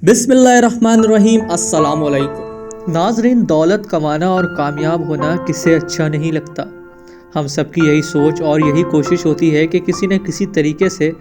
بسم اللہ الرحمن الرحیم۔ السلام علیکم ناظرین، دولت کمانا اور کامیاب ہونا کسے اچھا نہیں لگتا۔ ہم سب کی یہی سوچ اور یہی کوشش ہوتی ہے کہ کسی نہ کسی طریقے سے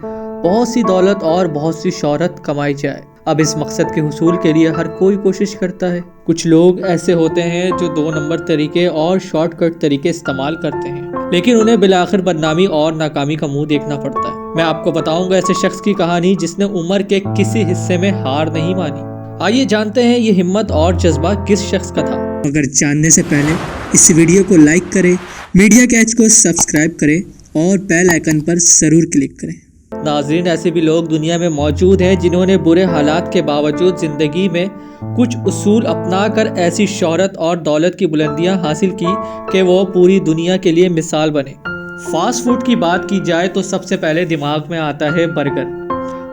بہت سی دولت اور بہت سی شہرت کمائی جائے۔ اب اس مقصد کے حصول کے لیے ہر کوئی کوشش کرتا ہے۔ کچھ لوگ ایسے ہوتے ہیں جو 2 نمبر طریقے اور شارٹ کٹ طریقے استعمال کرتے ہیں، لیکن انہیں بالآخر بدنامی اور ناکامی کا منہ دیکھنا پڑتا ہے۔ میں آپ کو بتاؤں گا ایسے شخص کی کہانی جس نے عمر کے کسی حصے میں ہار نہیں مانی۔ آئیے جانتے ہیں یہ ہمت اور جذبہ کس شخص کا تھا۔ مگر جاننے سے پہلے اس ویڈیو کو لائک کریں، میڈیا کیچ کو سبسکرائب کریں اور بیل آئیکن پر ضرور کلک کریں۔ ناظرین، ایسے بھی لوگ دنیا میں موجود ہیں جنہوں نے برے حالات کے باوجود زندگی میں کچھ اصول اپنا کر ایسی شہرت اور دولت کی بلندیاں حاصل کی کہ وہ پوری دنیا کے لیے مثال بنے۔ فاسٹ فوڈ کی بات کی جائے تو سب سے پہلے دماغ میں آتا ہے برگر،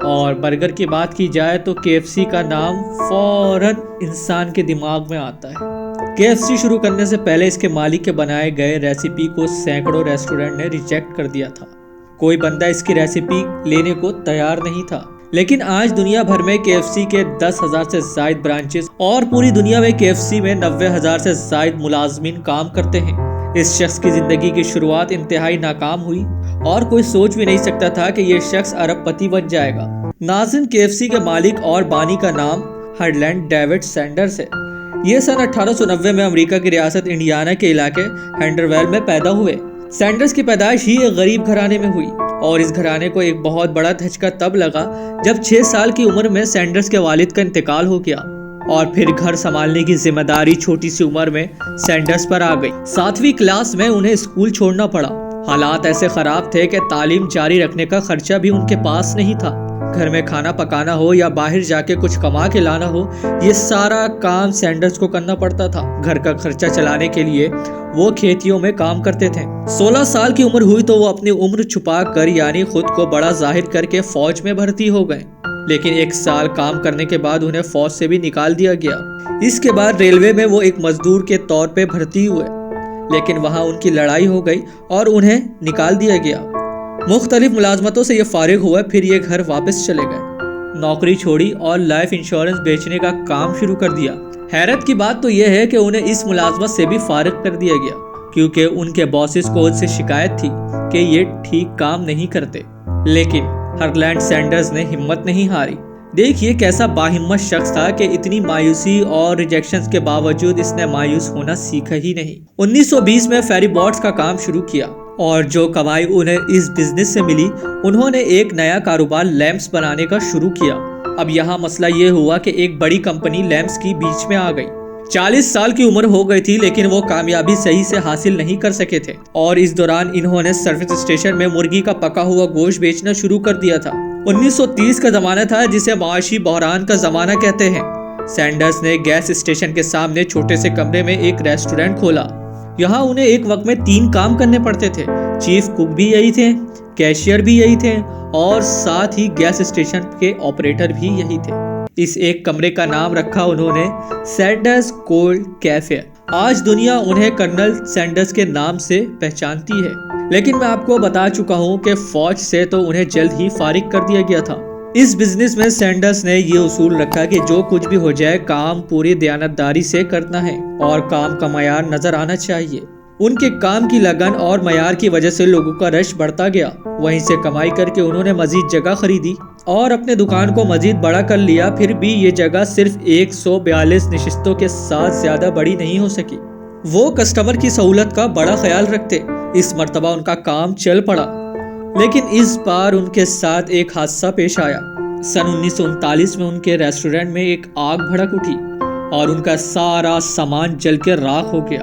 اور برگر کی بات کی جائے تو KFC کا نام فوراً انسان کے دماغ میں آتا ہے۔ KFC شروع کرنے سے پہلے اس کے مالک کے بنائے گئے ریسیپی کو سینکڑوں ریسٹورنٹ نے ریجیکٹ کر دیا تھا۔ کوئی بندہ اس کی ریسیپی لینے کو تیار نہیں تھا، لیکن آج دنیا بھر میں KFC کے 10,000 سے زائد برانچز اور پوری دنیا میں KFC میں 90,000 سے زائد ملازمین کام کرتے ہیں۔ اس شخص کی زندگی کی شروعات انتہائی ناکام ہوئی اور کوئی سوچ بھی نہیں سکتا تھا کہ یہ شخص ارب پتی بن جائے گا۔ ناظرین، KFC کے مالک اور بانی کا نام ہرلینڈ ڈیوڈ سینڈرز ہے۔ یہ سن 1890 میں امریکہ کی ریاست انڈیانا کے علاقے ہینڈرویل میں پیدا ہوئے۔ سینڈرز کی پیدائش ہی ایک غریب گھرانے میں ہوئی، اور اس گھرانے کو ایک بہت بڑا دھچکا تب لگا جب 6 سال کی عمر میں سینڈرز کے والد کا انتقال ہو گیا، اور پھر گھر سنبھالنے کی ذمہ داری چھوٹی سی عمر میں سینڈرز پر آ گئی۔ 7ویں کلاس میں انہیں اسکول چھوڑنا پڑا۔ حالات ایسے خراب تھے کہ تعلیم جاری رکھنے کا خرچہ بھی ان کے پاس نہیں تھا۔ گھر میں کھانا پکانا ہو یا باہر جا کے کچھ کما کے لانا ہو، یہ سارا کام سینڈرز کو کرنا پڑتا تھا۔ گھر کا خرچہ چلانے کے لیے وہ کھیتیوں میں کام کرتے تھے۔ 16 سال کی عمر ہوئی تو وہ اپنی عمر چھپا کر یعنی خود کو بڑا ظاہر کر کے فوج میں بھرتی ہو گئے، لیکن 1 سال کام کرنے کے بعد انہیں فوج سے بھی نکال دیا گیا۔ اس کے بعد ریلوے میں وہ ایک مزدور کے طور پہ بھرتی ہوئے، لیکن وہاں ان کی لڑائی ہو گئی اور انہیں نکال دیا گیا۔ مختلف ملازمتوں سے یہ فارغ ہوئے، پھر یہ گھر واپس چلے گئے۔ نوکری چھوڑی اور لائف انشورنس بیچنے کا کام شروع کر دیا۔ حیرت کی بات تو یہ ہے کہ انہیں اس ملازمت سے بھی فارغ کر دیا گیا، کیونکہ ان کے باسز کو ان سے شکایت تھی کہ یہ ٹھیک کام نہیں کرتے۔ لیکن ہرلینڈ سینڈرز نے ہمت نہیں ہاری۔ دیکھیے کیسا باہمت شخص تھا کہ اتنی مایوسی اور ریجیکشنز کے باوجود اس نے مایوس ہونا سیکھا ہی نہیں۔ 1920 میں فیری بوٹس کا کام شروع کیا، اور جو کمائی انہیں اس بزنس سے ملی، انہوں نے ایک نیا کاروبار لیمپس بنانے کا شروع کیا۔ اب یہاں مسئلہ یہ ہوا کہ ایک بڑی کمپنی لیمپس کی بیچ میں آ گئی۔ 40 سال کی عمر ہو گئی تھی، لیکن وہ کامیابی صحیح سے حاصل نہیں کر سکے تھے، اور اس دوران انہوں نے سروس اسٹیشن میں مرغی کا پکا ہوا گوشت بیچنا شروع کر دیا تھا۔ 1930 کا زمانہ تھا جسے معاشی بحران کا زمانہ کہتے ہیں۔ سینڈرز نے گیس اسٹیشن کے سامنے چھوٹے سے کمرے میں ایک ریسٹورنٹ کھولا۔ یہاں انہیں ایک وقت میں 3 کام کرنے پڑتے تھے۔ چیف کک بھی یہی تھے، کیشیئر بھی یہی تھے، اور ساتھ ہی گیس اسٹیشن کے آپریٹر بھی یہی تھے۔ اس ایک کمرے کا نام رکھا انہوں نے سینڈرز کولڈ کیفے۔ آج دنیا انہیں کرنل سینڈرز کے نام سے پہچانتی ہے، لیکن میں آپ کو بتا چکا ہوں کہ فوج سے تو انہیں جلد ہی فارغ کر دیا گیا تھا۔ اس بزنس میں سینڈرز نے یہ اصول رکھا کہ جو کچھ بھی ہو جائے کام پوری دیانتداری سے کرنا ہے، اور کام کا معیار نظر آنا چاہیے۔ ان کے کام کی لگن اور معیار کی وجہ سے لوگوں کا رش بڑھتا گیا۔ وہیں سے کمائی کر کے انہوں نے مزید جگہ خریدی اور اپنے دکان کو مزید بڑا کر لیا۔ پھر بھی یہ جگہ صرف 142 نشستوں کے ساتھ زیادہ بڑی نہیں ہو سکی۔ وہ کسٹمر کی سہولت کا بڑا خیال رکھتے۔ اس مرتبہ ان کا کام چل پڑا، لیکن اس بار ان کے ساتھ ایک حادثہ پیش آیا۔ سن 1939 میں ان کے ریسٹورنٹ میں ایک آگ بھڑک اٹھی اور ان کا سارا سامان جل کے راکھ ہو گیا۔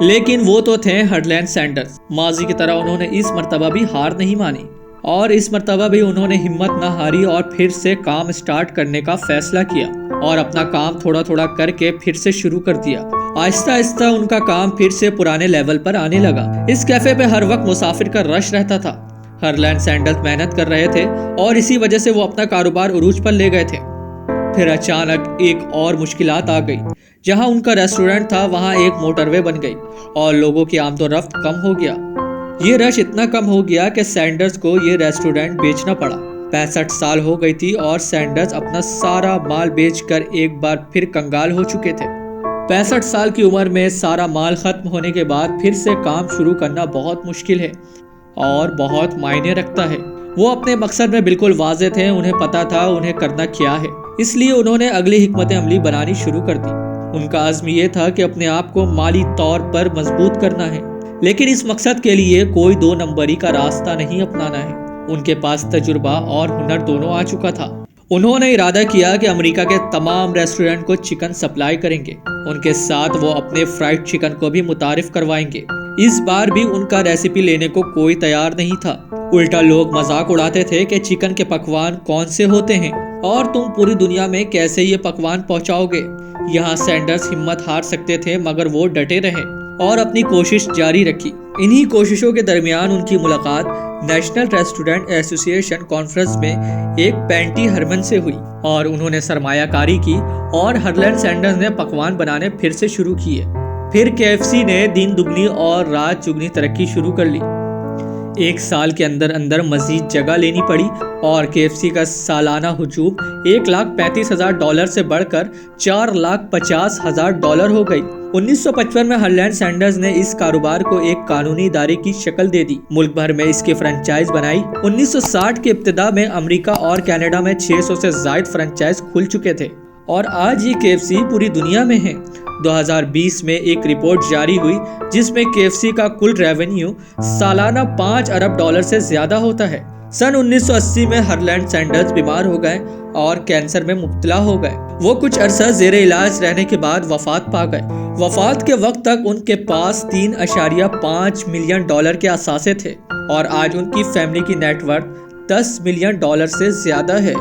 لیکن وہ تو تھے ہرلینڈ سینڈرز۔ ماضی کی طرح انہوں نے اس مرتبہ بھی ہار نہیں مانی، اور اس مرتبہ بھی انہوں نے ہمت نہ ہاری اور پھر سے کام سٹارٹ کرنے کا فیصلہ کیا، اور اپنا کام تھوڑا تھوڑا کر کے پھر سے شروع کر دیا۔ آہستہ آہستہ ان کا کام پھر سے پرانے لیول پر آنے لگا۔ اس کیفے پہ ہر وقت مسافر کا رش رہتا تھا۔ ہرلینڈ سینڈرز محنت کر رہے تھے، اور اسی وجہ سے وہ اپنا کاروبار عروج پر لے گئے تھے۔ پھر اچانک ایک اور مشکلات آ گئی۔ جہاں ان کا ریسٹورنٹ تھا وہاں ایک موٹر وے بن گئی، اور لوگوں کی آمد و رفت کم ہو گیا۔ یہ رش اتنا کم ہو گیا کہ سینڈرز کو یہ ریسٹورنٹ بیچنا پڑا۔ 65 سال ہو گئی تھی اور سینڈرز اپنا سارا مال بیچ کر ایک بار پھر کنگال ہو چکے تھے۔ 65 سال کی عمر میں سارا مال ختم ہونے کے بعد پھر سے کام شروع کرنا بہت مشکل ہے اور بہت معنی رکھتا ہے۔ وہ اپنے مقصد میں بالکل واضح تھے، انہیں پتا تھا انہیں کرنا کیا ہے، اس لیے انہوں نے اگلی حکمت عملی بنانی شروع کر دی۔ ان کا عزم یہ تھا کہ اپنے آپ کو مالی طور پر مضبوط کرنا ہے، لیکن اس مقصد کے لیے کوئی 2 نمبری کا راستہ نہیں اپنانا ہے۔ ان کے پاس تجربہ اور ہنر دونوں آ چکا تھا۔ انہوں نے ارادہ کیا کہ امریکہ کے تمام ریسٹورنٹ کو چکن سپلائی کریں گے، ان کے ساتھ وہ اپنے فرائیڈ چکن کو بھی متعارف کروائیں گے۔ اس بار بھی ان کا ریسیپی لینے کو کوئی تیار نہیں تھا، الٹا لوگ مذاق اڑاتے تھے کہ چکن کے پکوان کون سے ہوتے ہیں اور تم پوری دنیا میں کیسے یہ پکوان پہنچاؤ گے۔ یہاں سینڈرز ہمت ہار سکتے تھے مگر وہ ڈٹے رہے اور اپنی کوشش جاری رکھی۔ انہی کوششوں کے درمیان ان کی ملاقات نیشنل ریسٹورنٹ ایسوسی ایشن کانفرنس میں ایک پینٹی ہرمن سے ہوئی اور انہوں نے سرمایہ کاری کی اور ہرلینڈ سینڈرز نے پکوان بنانے پھر سے شروع کیے۔ پھر KFC نے دن دگنی اور رات چگنی ترقی شروع کر لی۔ 1 سال کے اندر مزید جگہ لینی پڑی اور KFC کا سالانہ ہجوم $1,35,000 سے بڑھ کر $4,50,000 ہو گئی۔ 1955 میں ہرلینڈ سینڈرز نے اس کاروبار کو ایک قانونی ادارے کی شکل دے دی، ملک بھر میں اس کی فرنچائز بنائی۔ 1960 کے ابتدا میں امریکہ اور کینیڈا میں 600 سے زائد فرنچائز کھل چکے تھے اور آج یہ KFC پوری دنیا میں ہے۔ 2020 میں ایک رپورٹ جاری ہوئی جس میں KFC کا کل ریونیو سالانہ $5 ارب سے زیادہ ہوتا ہے۔ سن 1980 میں ہرلینڈ سینڈرز بیمار ہو گئے اور کینسر میں مبتلا ہو گئے۔ وہ کچھ عرصہ زیر علاج رہنے کے بعد وفات پا گئے۔ وفات کے وقت تک ان کے پاس $3.5 ملین کے اثاثے تھے اور آج ان کی فیملی کی نیٹ ورتھ $10 ملین سے زیادہ ہے۔